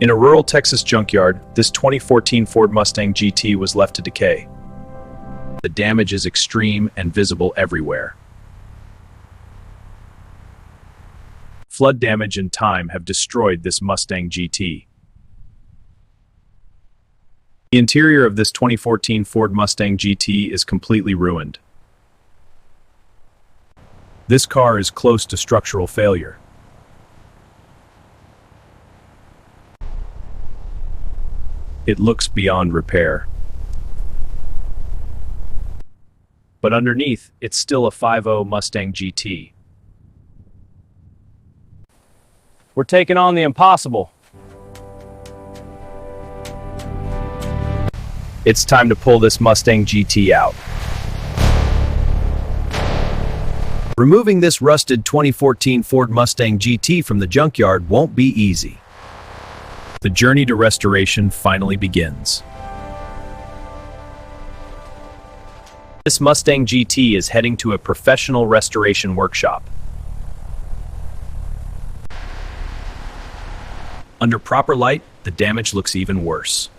In a rural Texas junkyard, this 2014 Ford Mustang GT was left to decay. The damage is extreme and visible everywhere. Flood damage and time have destroyed this Mustang GT. The interior of this 2014 Ford Mustang GT is completely ruined. This car is close to structural failure. It looks beyond repair. But underneath, it's still a 5.0 Mustang GT. We're taking on the impossible. It's time to pull this Mustang GT out. Removing this rusted 2014 Ford Mustang GT from the junkyard won't be easy. The journey to restoration finally begins. This Mustang GT is heading to a professional restoration workshop. Under proper light, the damage looks even worse.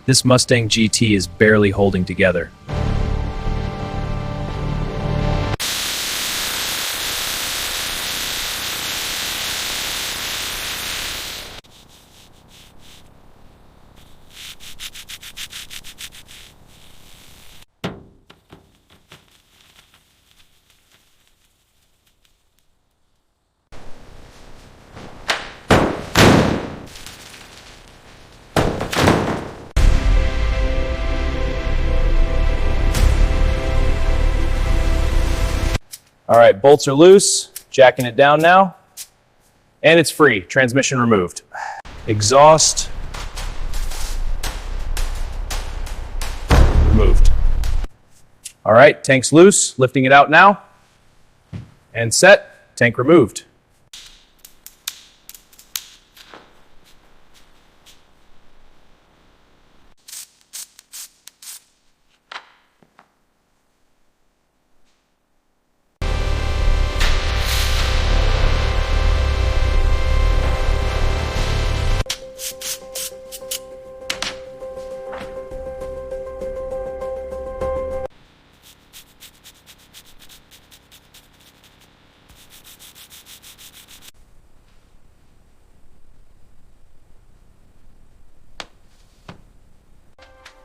This Mustang GT is barely holding together. All right, bolts are loose, jacking it down now, and it's free, transmission removed. Exhaust removed. All right, tank's loose, lifting it out now, and set, tank removed.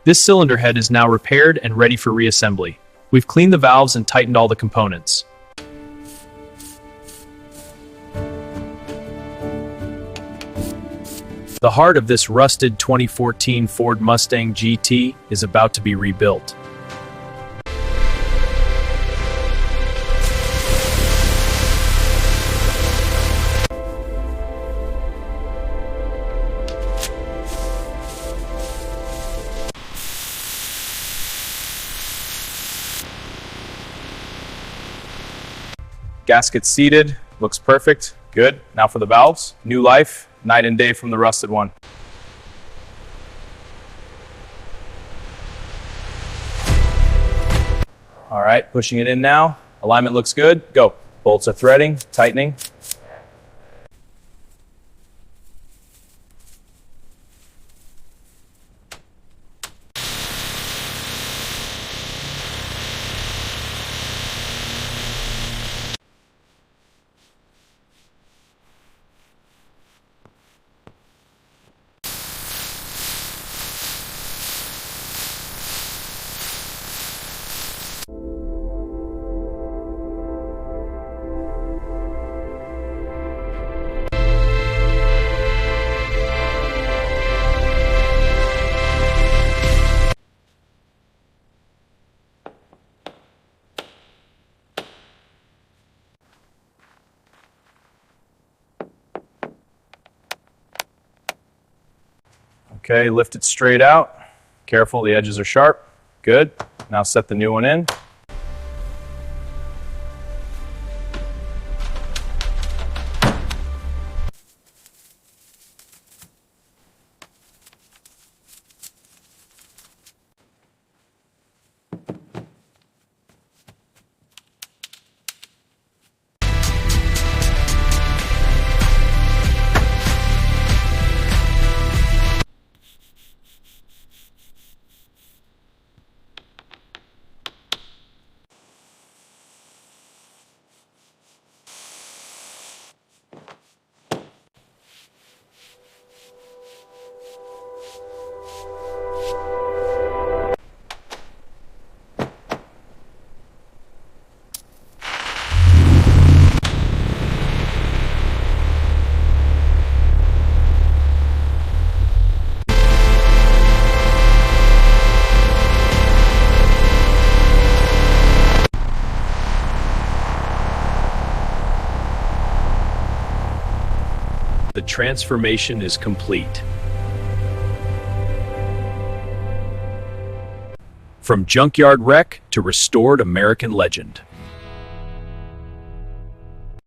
This cylinder head is now repaired and ready for reassembly. We've cleaned the valves and tightened all the components. The heart of this rusted 2014 Ford Mustang GT is about to be rebuilt. Gasket seated, looks perfect, good. Now for the valves, new life, night and day from the rusted one. All right, pushing it in now. Alignment looks good, go. Bolts are threading, tightening. Okay, lift it straight out. Careful, the edges are sharp. Good. Now set the new one in. The transformation is complete. From junkyard wreck to restored American legend.